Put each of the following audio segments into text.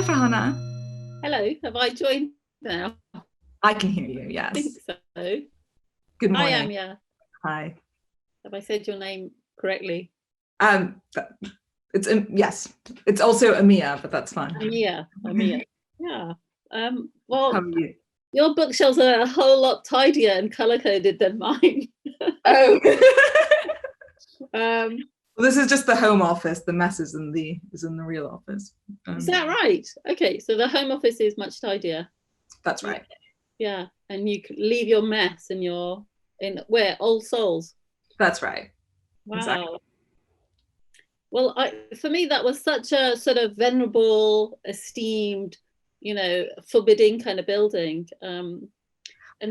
Farhana. Hello, have I joined now? I can hear you, I think yes. so. Good Hi, morning. Amia. Hi. Have I said your name correctly? Um, yes, it's also Amia, but that's fine. Amia. Yeah. How Well, are you? your bookshelves are a whole lot tidier and color-coded than mine. Oh. Well, This is just the home office. The mess is in the real office. is that right? Okay, so the home office is much tidier. That's right. Yeah, and you can leave your mess in where? All Souls. That's right. Wow. Exactly. Well, for me, that was such a sort of venerable, esteemed, forbidding kind of building. And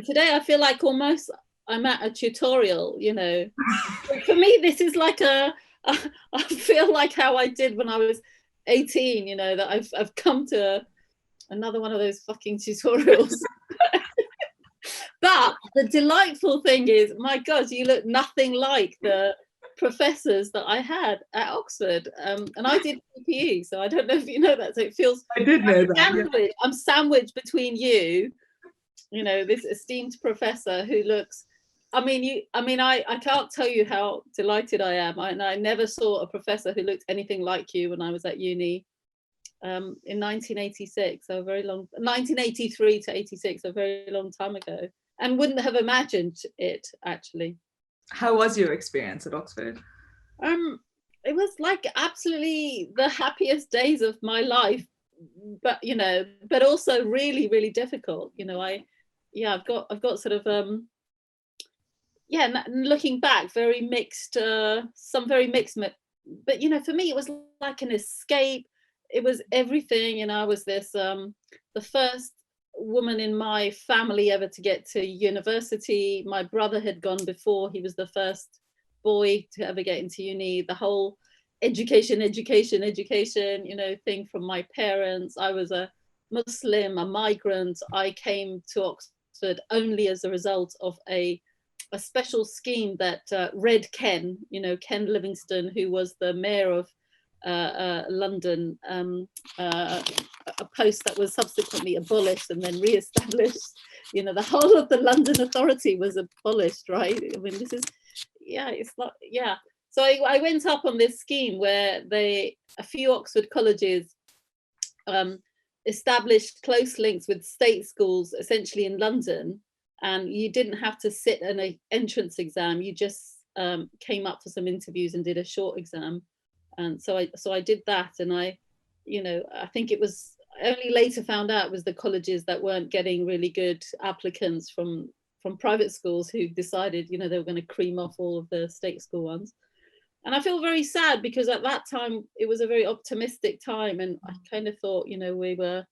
today I feel like almost I'm at a tutorial, For me, this is like I feel like how I did when I was 18, that I've come to another one of those fucking tutorials. But the delightful thing is, my God, you look nothing like the professors that I had at Oxford. And I did PPE, so I don't know if you know that. So it feels I did know that. Yeah. I'm sandwiched between you, this esteemed professor who looks. I can't tell you how delighted I am. I never saw a professor who looked anything like you when I was at uni. In 1986, so 1983 to 86, a very long time ago, and wouldn't have imagined it actually. How was your experience at Oxford? It was like absolutely the happiest days of my life, but also really, really difficult. I've got sort of looking back, very mixed, some very mixed, but for me it was like an escape. It was everything, I was this the first woman in my family ever to get to university. My brother had gone before. He was the first boy to ever get into uni. The whole education thing from my parents. I was a Muslim, a migrant. I came to Oxford only as a result of a special scheme that Red Ken, Ken Livingstone, who was the mayor of London, a post that was subsequently abolished and then re-established. The whole of the London Authority was abolished, right? I mean, this is, it's not, So I went up on this scheme where a few Oxford colleges established close links with state schools, essentially in London, and you didn't have to sit an entrance exam. You just came up for some interviews and did a short exam. And so I did that, and I think it was, I only later found out it was the colleges that weren't getting really good applicants from private schools who decided, they were going to cream off all of the state school ones. And I feel very sad because at that time it was a very optimistic time, and I kind of thought, we were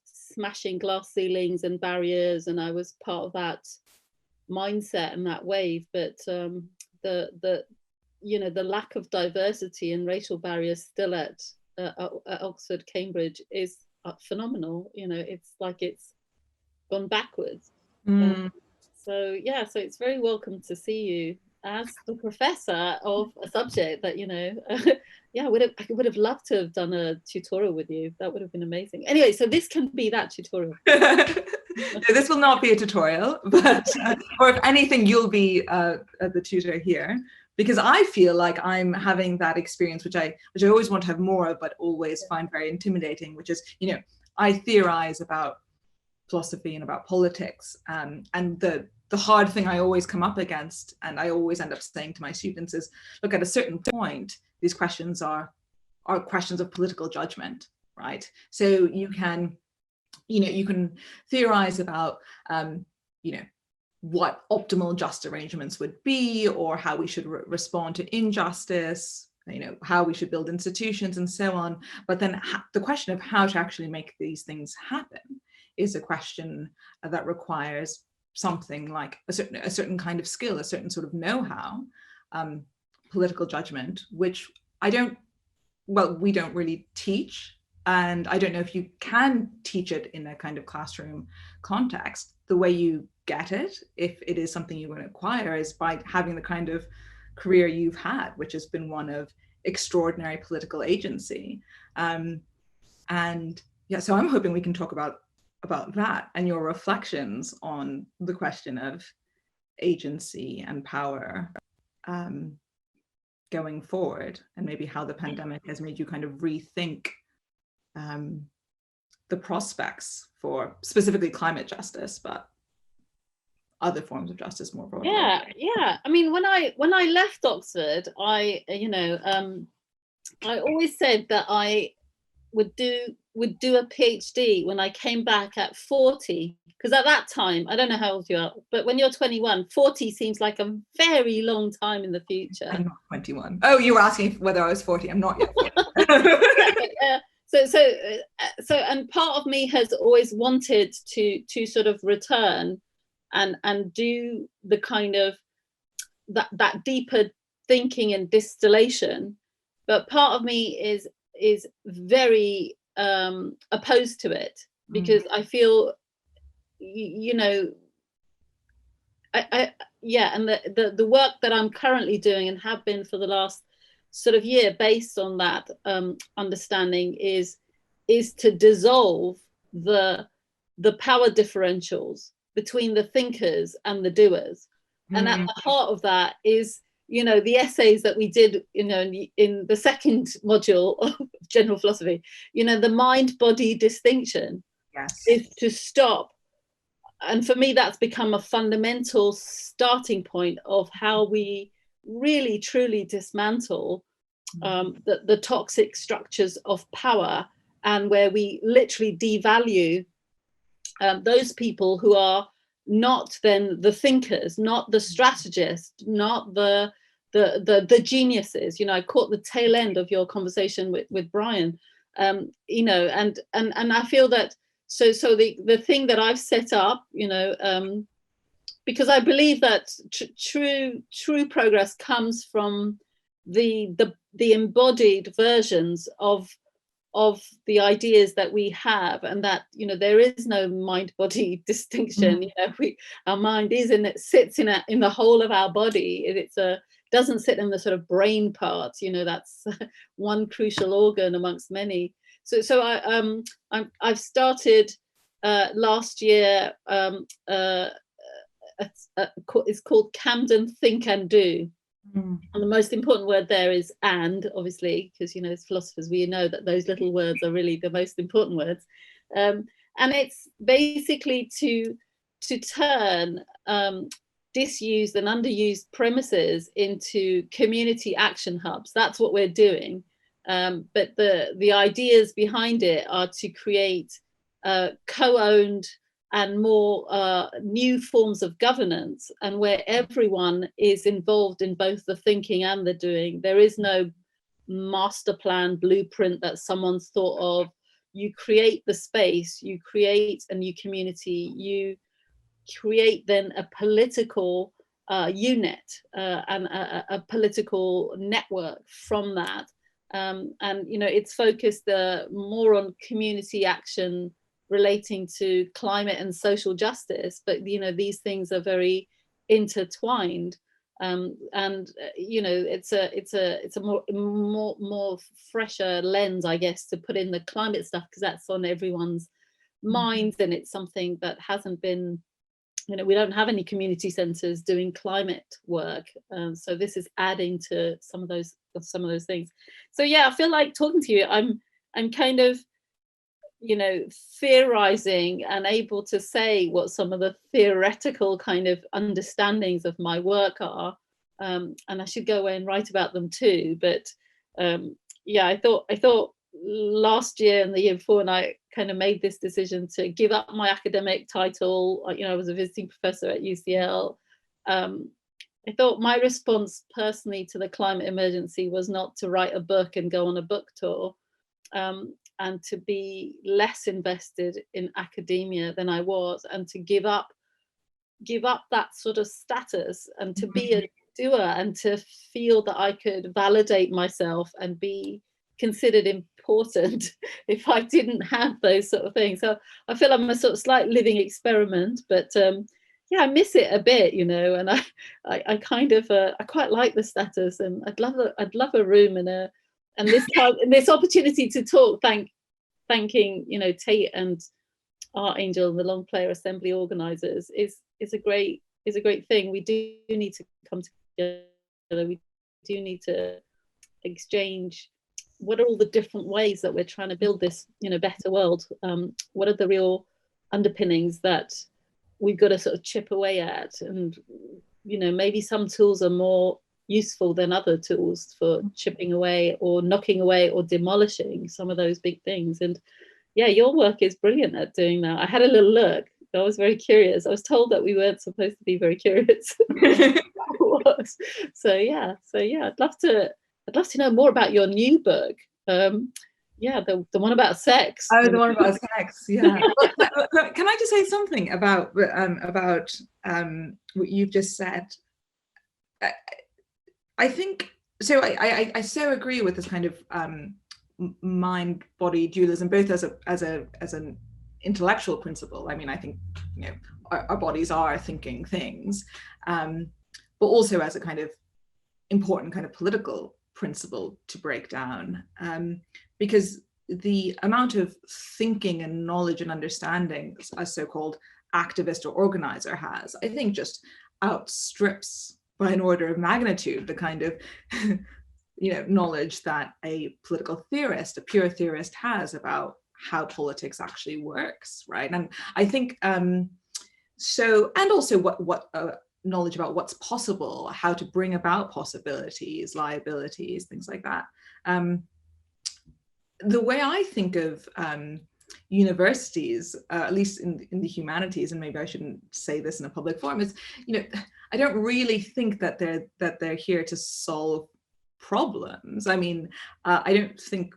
smashing glass ceilings and barriers, and I was part of that mindset and that wave. But the lack of diversity and racial barriers still at Oxford, Cambridge is phenomenal. It's like it's gone backwards. So it's very welcome to see you as the professor of a subject that I would have loved to have done a tutorial with you. That would have been amazing. Anyway, so this can be that tutorial. No, this will not be a tutorial, but or if anything, you'll be the tutor here, because I feel like I'm having that experience, which I always want to have more of, but always find very intimidating, which is, I theorize about philosophy and about politics, and the hard thing I always come up against, and I always end up saying to my students, is, look, at a certain point, these questions are questions of political judgment, right? So you can theorize about what optimal just arrangements would be, or how we should respond to injustice, how we should build institutions and so on. But then the question of how to actually make these things happen is a question that requires something like a certain kind of skill, a certain sort of know-how, political judgment, which we don't really teach. And I don't know if you can teach it in a kind of classroom context. The way you get it, if it is something you want to acquire, is by having the kind of career you've had, which has been one of extraordinary political agency. And Yeah, so I'm hoping we can talk about that and your reflections on the question of agency and power going forward, and maybe how the pandemic has made you kind of rethink the prospects for specifically climate justice, but other forms of justice more broadly. Yeah. I mean, when I left Oxford, I always said that I would do a PhD when I came back at 40, because at that time, I don't know how old you are, but when you're 21, 40 seems like a very long time in the future. I'm not 21. Oh, you were asking whether I was 40. I'm not yet 40. So and part of me has always wanted to sort of return and do the kind of that deeper thinking and distillation, but part of me is very opposed to it, because I feel, and the work that I'm currently doing and have been for the last sort of year based on that understanding is to dissolve the power differentials between the thinkers and the doers. And at the heart of that is, the essays that we did, in the second module of general philosophy, the mind-body distinction. Yes. Is to stop. And for me, that's become a fundamental starting point of how we really, truly dismantle the toxic structures of power, and where we literally devalue those people who are not then the thinkers, not the strategists, not the geniuses. I caught the tail end of your conversation with Brian, and I feel that so the thing that I've set up, because I believe that true progress comes from the embodied versions of the ideas that we have, and that there is no mind-body distinction. Our mind sits in the whole of our body. It's doesn't sit in the sort of brain part. That's one crucial organ amongst many. So I've started last year. It's called Camden Think and Do. And the most important word there is "and," obviously, because as philosophers we know that those little words are really the most important words. And it's basically to turn disused and underused premises into community action hubs. That's what we're doing. But the ideas behind it are to create co-owned and more new forms of governance, and where everyone is involved in both the thinking and the doing. There is no master plan blueprint that someone's thought of. You create the space, you create a new community, you create then a political unit and a political network from that. And it's focused more on community action relating to climate and social justice, but these things are very intertwined, and it's a more fresher lens, I guess, to put in the climate stuff, because that's on everyone's minds, and it's something that hasn't been, we don't have any community centres doing climate work, so this is adding to some of those things. So yeah, I feel like talking to you, I'm kind of theorizing and able to say what some of the theoretical kind of understandings of my work are, and I should go away and write about them too. But I thought last year and the year before, and I kind of made this decision to give up my academic title. I was a visiting professor at UCL. I thought my response personally to the climate emergency was not to write a book and go on a book tour, and to be less invested in academia than I was, and to give up that sort of status, and to be a doer, and to feel that I could validate myself and be considered important if I didn't have those sort of things. So I feel I'm a sort of slight living experiment, but I miss it a bit, and I kind of I quite like the status, and I'd love a room and this opportunity to talk. Thank thanking, you know, Tate and Artangel and the Longplayer Assembly organisers is a great thing. We do need to come together. We do need to exchange what are all the different ways that we're trying to build this, you know, better world. What are the real underpinnings that we've got to sort of chip away at? And, you know, maybe some tools are more useful than other tools for chipping away or knocking away or demolishing some of those big things. And yeah, your work is brilliant at doing that. I had a little look. I was very curious. I was told that we weren't supposed to be very curious. So yeah, I'd love to know more about your new book. Yeah, the one about sex. Oh, the one about sex. Yeah. Can I just say something about what you've just said? I think so. I so agree with this kind of mind-body dualism, both as an intellectual principle. I mean, I think, you know, our bodies are thinking things, but also as a kind of important kind of political principle to break down, because the amount of thinking and knowledge and understanding a so-called activist or organizer has, I think, just outstrips by an order of magnitude the kind of you know, knowledge that a political theorist, a pure theorist, has about how politics actually works, right? And I think so, and also what knowledge about what's possible, how to bring about possibilities, liabilities, things like that. The way I think of universities, at least in the humanities, and maybe I shouldn't say this in a public forum, is, you know, I don't really think that they're here to solve problems. I mean, I don't think,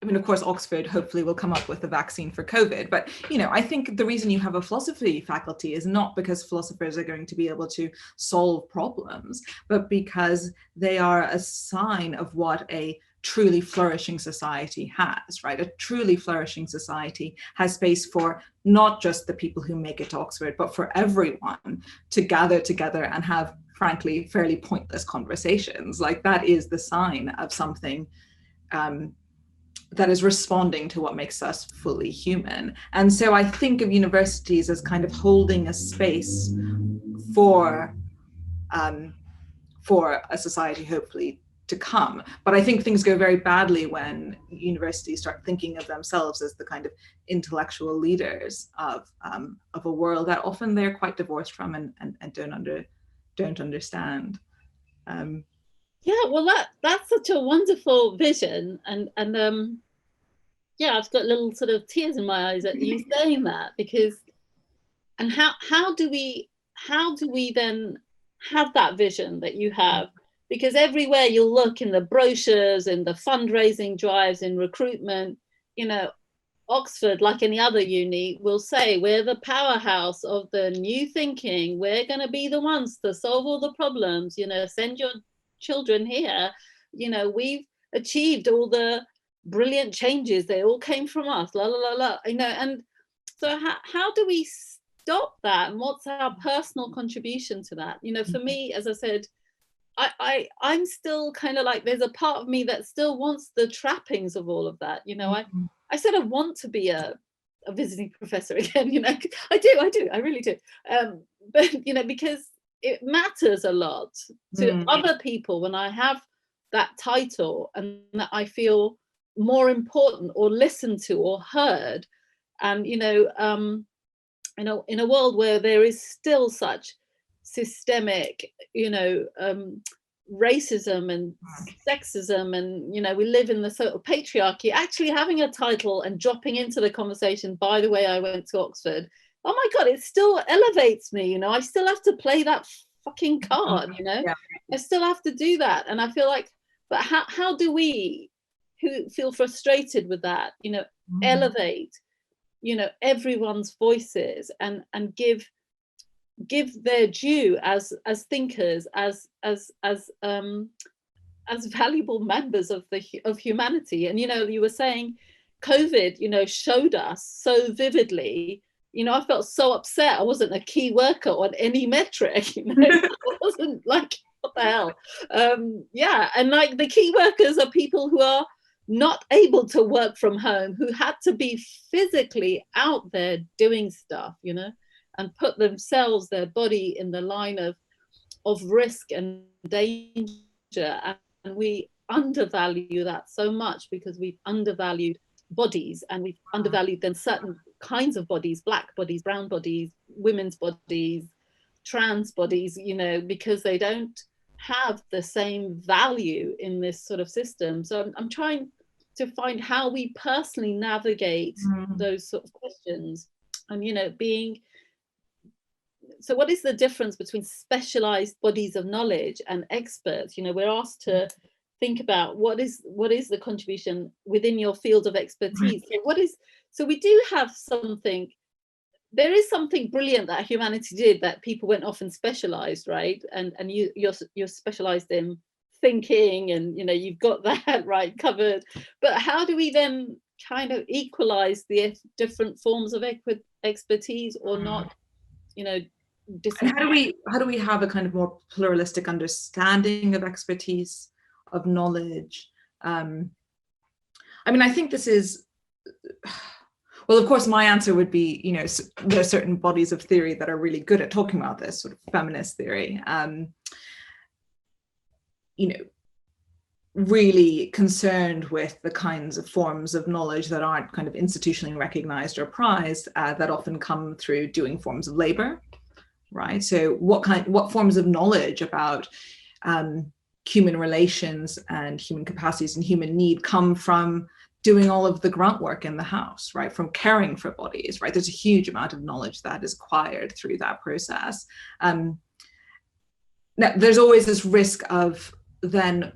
I mean, of course, Oxford hopefully will come up with a vaccine for COVID, but, you know, I think the reason you have a philosophy faculty is not because philosophers are going to be able to solve problems, but because they are a sign of what a truly flourishing society has, right? A truly flourishing society has space for not just the people who make it to Oxford, but for everyone to gather together and have, frankly, fairly pointless conversations. Like, that is the sign of something that is responding to what makes us fully human. And so I think of universities as kind of holding a space for a society, hopefully, to come. But I think things go very badly when universities start thinking of themselves as the kind of intellectual leaders of a world that often they're quite divorced from and don't understand. Yeah, well, that's such a wonderful vision, and yeah, I've got little sort of tears in my eyes at you saying that, because, and how do we then have that vision that you have? Because everywhere you look, in the brochures, in the fundraising drives, in recruitment, you know, Oxford, like any other uni, will say, we're the powerhouse of the new thinking. We're going to be the ones to solve all the problems, you know, send your children here. You know, we've achieved all the brilliant changes. They all came from us, la, la, la, la, you know. And so how do we stop that? And what's our personal contribution to that? You know, for me, as I said, I'm still kind of like, there's a part of me that still wants the trappings of all of that. You know, I sort of want to be a visiting professor again, you know. I do, I really do. But, you know, because it matters a lot to other people when I have that title, and that I feel more important or listened to or heard. And, you know, in a world where there is still such systemic, you know, racism and sexism, and, you know, we live in the sort of patriarchy, actually having a title and dropping into the conversation, by the way, I went to Oxford, oh my God, it still elevates me, you know. I still have to play that fucking card, you know. I still have to do that. And I feel like, but how do we, who feel frustrated with that, you know, elevate, you know, everyone's voices and give their due as thinkers, as valuable members of humanity. And, you know, you were saying COVID, you know, showed us so vividly, you know, I felt so upset I wasn't a key worker on any metric, you know. I wasn't like, what the hell? Yeah, and like the key workers are people who are not able to work from home, who had to be physically out there doing stuff, you know, and put themselves, their body in the line of risk and danger. And we undervalue that so much because we've undervalued bodies, and we've undervalued then certain kinds of bodies, black bodies, brown bodies, women's bodies, trans bodies, you know, because they don't have the same value in this sort of system. So I'm trying to find how we personally navigate those sort of questions. And, you know, so what is the difference between specialized bodies of knowledge and experts? You know, we're asked to think about what is the contribution within your field of expertise. So we do have something. There is something brilliant that humanity did, that people went off and specialized, right? And you're specialized in thinking, and you know, you've got that right covered. But how do we then kind of equalize the different forms of expertise, or not, you know? And how do we have a kind of more pluralistic understanding of expertise, of knowledge? I mean, I think this is, well, of course, my answer would be, you know, there are certain bodies of theory that are really good at talking about this, sort of feminist theory, you know, really concerned with the kinds of forms of knowledge that aren't kind of institutionally recognized or prized, that often come through doing forms of labor, right? So what forms of knowledge about human relations and human capacities and human need come from doing all of the grunt work in the house, right? From caring for bodies, right? There's a huge amount of knowledge that is acquired through that process. Now, there's always this risk of then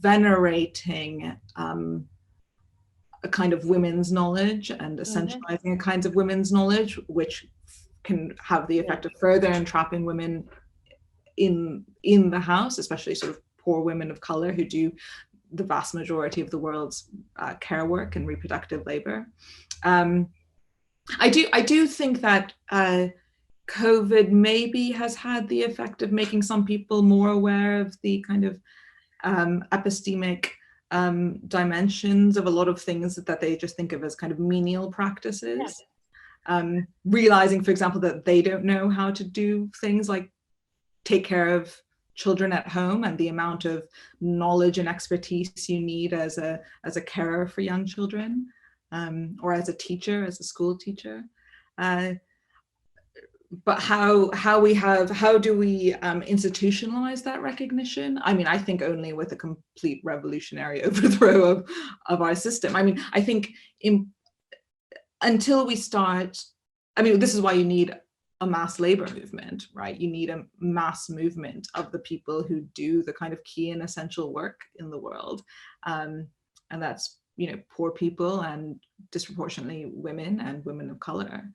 venerating a kind of women's knowledge and essentializing a kind of women's knowledge, which can have the effect of further entrapping women in the house, especially sort of poor women of color who do the vast majority of the world's care work and reproductive labor. I do think that COVID maybe has had the effect of making some people more aware of the kind of epistemic dimensions of a lot of things that they just think of as kind of menial practices. Realizing, for example, that they don't know how to do things like take care of children at home, and the amount of knowledge and expertise you need as a carer for young children, or as a teacher, as a school teacher. But how do we institutionalize that recognition? I mean, I think only with a complete revolutionary overthrow of our system. I mean, I think until we start, I mean, this is why you need a mass labor movement, right? You need a mass movement of the people who do the kind of key and essential work in the world. And that's, you know, poor people, and disproportionately women and women of color.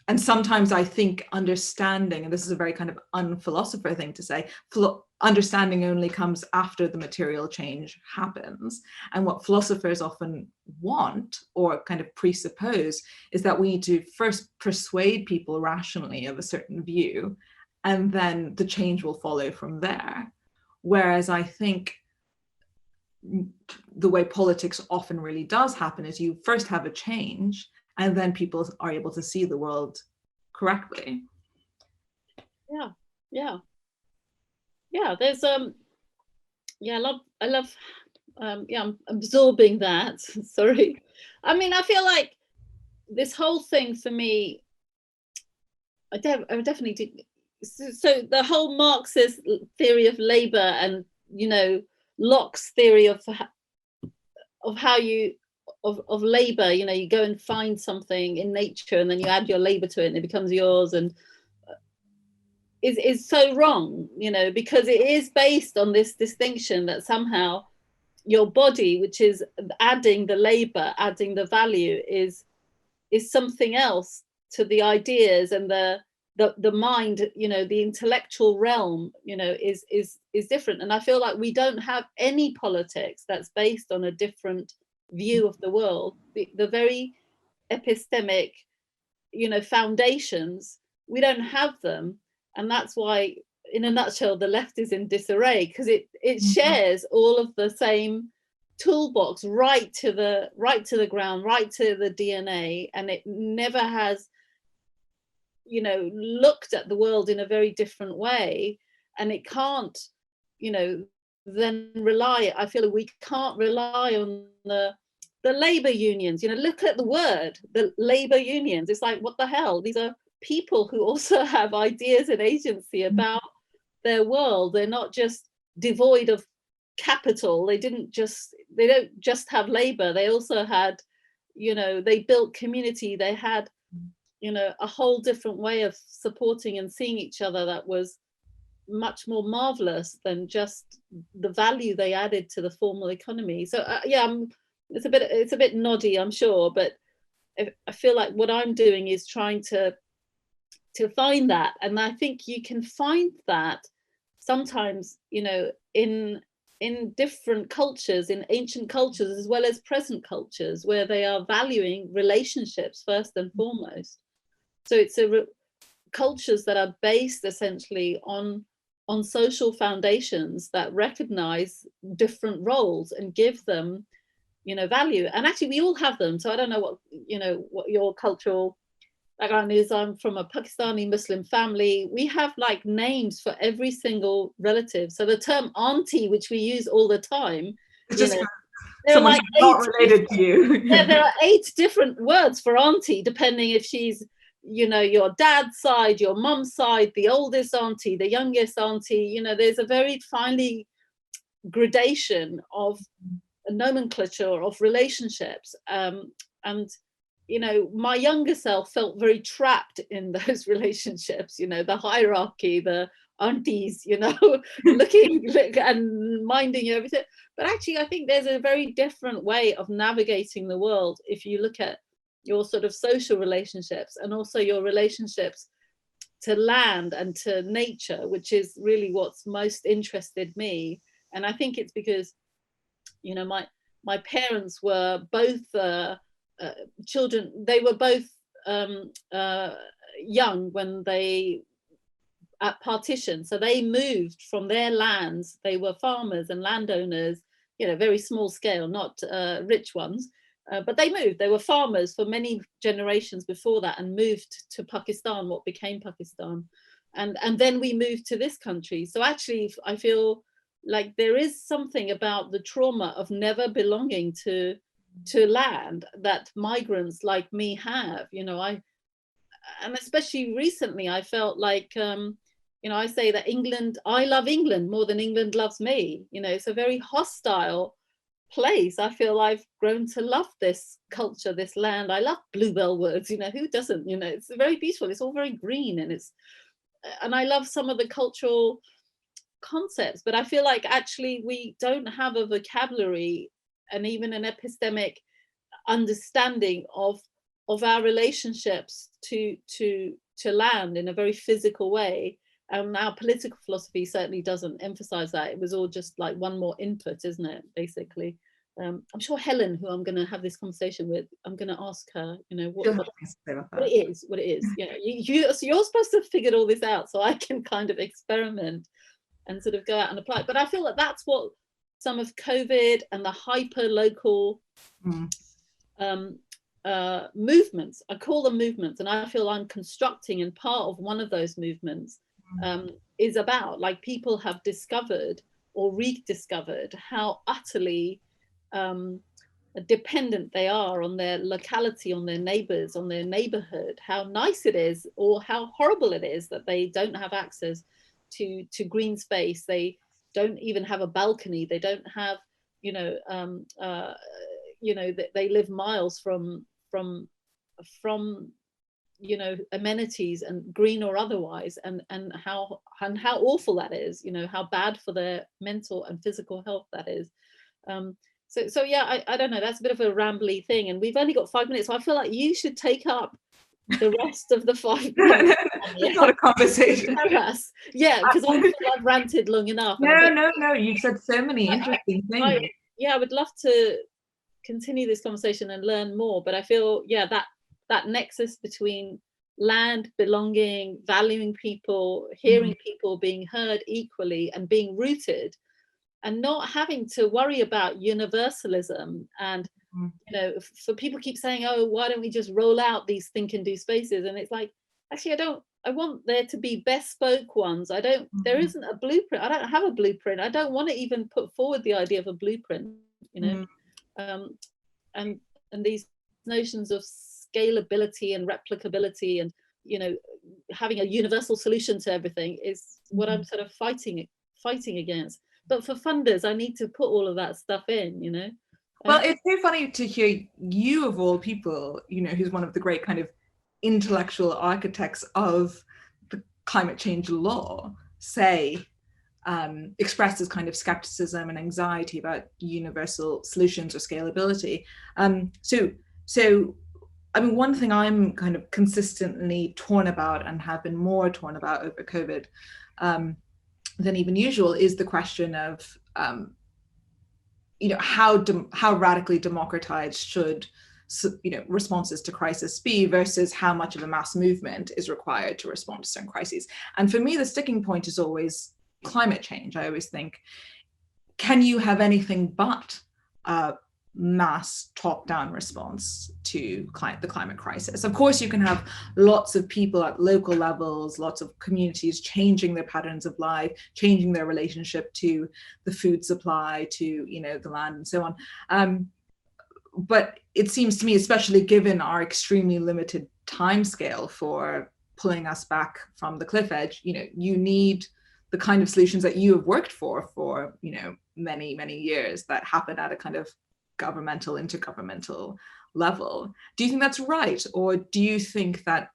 And sometimes I think understanding, and this is a very kind of unphilosopher thing to say, understanding only comes after the material change happens. And what philosophers often want, or kind of presuppose, is that we need to first persuade people rationally of a certain view, and then the change will follow from there. Whereas I think the way politics often really does happen is you first have a change, and then people are able to see the world correctly. There's I love I'm absorbing that. Sorry. I mean, I feel like this whole thing for me, I definitely did. So the whole Marxist theory of labor, and, you know, Locke's theory of how you of labor, you know, you go and find something in nature and then you add your labor to it and it becomes yours, and is so wrong, you know, because it is based on this distinction that somehow your body, which is adding the labor, adding the value, is something else to the ideas, and the mind, you know, the intellectual realm, you know, is different. And I feel like we don't have any politics that's based on a different view of the world. The very epistemic, you know, foundations, we don't have them. And that's why, in a nutshell, the left is in disarray, because it shares all of the same toolbox right to the ground, right to the DNA, and it never has, you know, looked at the world in a very different way, and it can't, you know, then rely, I feel we can't rely on the labor unions. You know, look at the word, the labor unions. It's like, what the hell? These are people who also have ideas and agency about their world. They're not just devoid of capital. They don't just have labor. They also had, you know, they built community. They had, you know, a whole different way of supporting and seeing each other that was much more marvelous than just the value they added to the formal economy. So yeah, it's a bit noddy, I'm sure, but I feel like what I'm doing is trying to find that, and I think you can find that sometimes, you know, in different cultures, in ancient cultures as well as present cultures, where they are valuing relationships first and foremost. So it's cultures that are based essentially on social foundations that recognize different roles and give them, you know, value. And actually we all have them. So I don't know what, you know, what your cultural background is. I'm from a Pakistani Muslim family. We have like names for every single relative. So the term auntie, which we use all the time, you know, there are like not related to you. Yeah, there are 8 different words for auntie, depending if she's, you know, your dad's side, your mum's side, the oldest auntie, the youngest auntie. You know, there's a very finely gradation of a nomenclature of relationships. And you know, my younger self felt very trapped in those relationships, you know, the hierarchy, the aunties, you know, looking and minding you everything. But actually, I think there's a very different way of navigating the world if you look at your sort of social relationships and also your relationships to land and to nature, which is really what's most interested me. And I think it's because, you know, my parents were both children. They were both young when they at partition, so they moved from their lands. They were farmers and landowners, you know, very small scale, not rich ones, but they moved. They were farmers for many generations before that and moved to Pakistan, what became Pakistan, and then we moved to this country. So actually I feel like there is something about the trauma of never belonging to land that migrants like me have. You know, and especially recently I felt like, you know, I say that I love England more than England loves me. You know, it's a very hostile place. I feel I've grown to love this culture, this land. I love bluebell woods, you know, who doesn't? You know, it's very beautiful. It's all very green, and I love some of the cultural concepts, but I feel like actually we don't have a vocabulary and even an epistemic understanding of our relationships to land in a very physical way. And our political philosophy certainly doesn't emphasize that. It was all just like one more input, isn't it, basically? I'm sure Helen, who I'm going to have this conversation with, I'm going to ask her, you know, what it is. Yeah, so you're supposed to have figured all this out, so I can kind of experiment and sort of go out and apply. But I feel that that's what some of COVID and the hyper local movements, I call them movements, and I feel I'm constructing and part of one of those movements, is about. Like, people have discovered or rediscovered how utterly dependent they are on their locality, on their neighbors, on their neighborhood, how nice it is or how horrible it is that they don't have access to green space. They don't even have a balcony. They don't have, you know, they live miles from you know, amenities, and green or otherwise, and how awful that is, you know, how bad for their mental and physical health that is. So yeah, I don't know, that's a bit of a rambly thing, and we've only got 5 minutes, so I feel like you should take up the rest of the 5 minutes. It's not a conversation. Yeah, because I feel I've ranted long enough. No, you've said so many interesting things. I would love to continue this conversation and learn more, but I feel, yeah, that nexus between land, belonging, valuing people, hearing people, being heard equally, and being rooted and not having to worry about universalism. And for people keep saying, oh, why don't we just roll out these think and do spaces? And it's like, actually, I want there to be bespoke ones. There isn't a blueprint. I don't have a blueprint. I don't want to even put forward the idea of a blueprint, and these notions of scalability and replicability and, having a universal solution to everything is what I'm sort of fighting against. But for funders, I need to put all of that stuff in, Well, it's so funny to hear you, of all people, who's one of the great kind of intellectual architects of the climate change law, express this kind of skepticism and anxiety about universal solutions or scalability. So I mean, one thing I'm kind of consistently torn about, and have been more torn about over COVID than even usual, is the question of how radically democratized should responses to crisis be, versus how much of a mass movement is required to respond to certain crises. And for me, the sticking point is always climate change. I always think, can you have anything but a mass top-down response to the climate crisis? Of course, you can have lots of people at local levels, lots of communities changing their patterns of life, changing their relationship to the food supply, to the land, and so on. But it seems to me, especially given our extremely limited timescale for pulling us back from the cliff edge, you need the kind of solutions that you have worked for many, many years, that happen at a kind of governmental, intergovernmental level. Do you think that's right? Or do you think that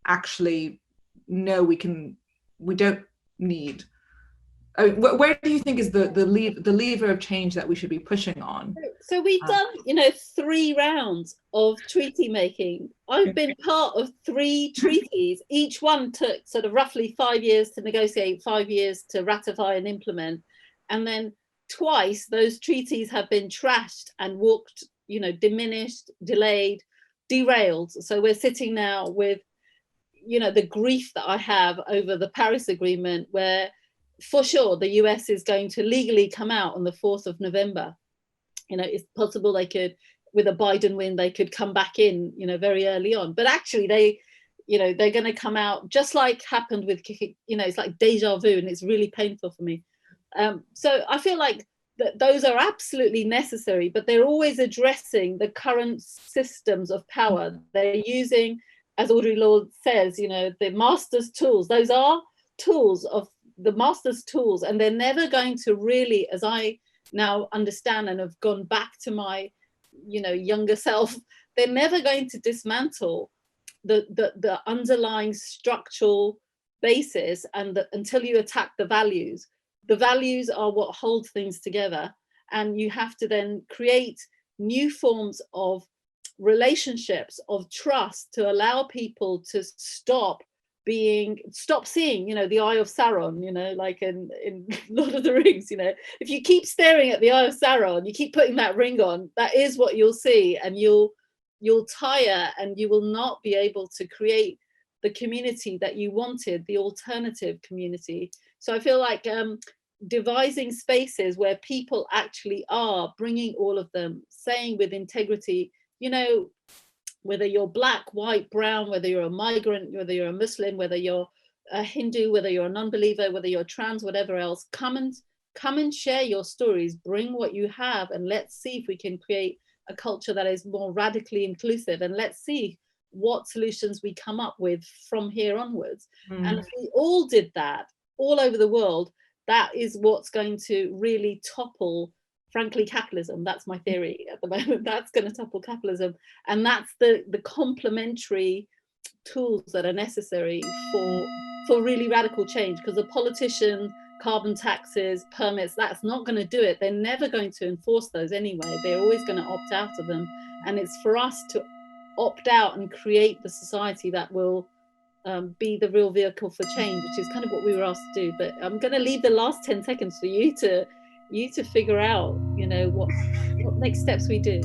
actually, no, we don't need, where do you think is the lever of change that we should be pushing on? So we've done, 3 rounds of treaty making. I've been part of 3 treaties. Each one took sort of roughly 5 years to negotiate, 5 years to ratify and implement. And then twice those treaties have been trashed and walked, diminished, delayed, derailed. So we're sitting now with, the grief that I have over the Paris Agreement, where for sure the US is going to legally come out on the 4th of November. It's possible they could, with a Biden win, they could come back in, very early on. But actually they're going to come out just like happened with, it's like deja vu, and it's really painful for me. So I feel like those are absolutely necessary, but they're always addressing the current systems of power. They're using, as Audre Lorde says, the master's tools. Those are tools of the master's tools, and they're never going to really, as I now understand and have gone back to my, younger self, they're never going to dismantle the underlying structural basis, and until you attack the values. The values are what hold things together, and you have to then create new forms of relationships, of trust, to allow people to stop seeing, the Eye of Sauron, like in Lord of the Rings. If you keep staring at the Eye of Sauron, you keep putting that ring on, that is what you'll see, and you'll tire, and you will not be able to create the community that you wanted, the alternative community. So I feel like devising spaces where people actually are bringing all of them, saying with integrity, whether you're black, white, brown, whether you're a migrant, whether you're a Muslim, whether you're a Hindu, whether you're a non-believer, whether you're trans, whatever else, come and share your stories, bring what you have, and let's see if we can create a culture that is more radically inclusive, and let's see what solutions we come up with from here onwards. And if we all did that all over the world, that is what's going to really topple, frankly, capitalism. That's my theory at the moment. That's going to topple capitalism. And that's the complementary tools that are necessary for really radical change, because the politician, carbon taxes, permits, that's not going to do it. They're never going to enforce those anyway. They're always going to opt out of them. And it's for us to opt out and create the society that will be the real vehicle for change, which is kind of what we were asked to do. But I'm going to leave the last 10 seconds for you to figure out, what next steps we do.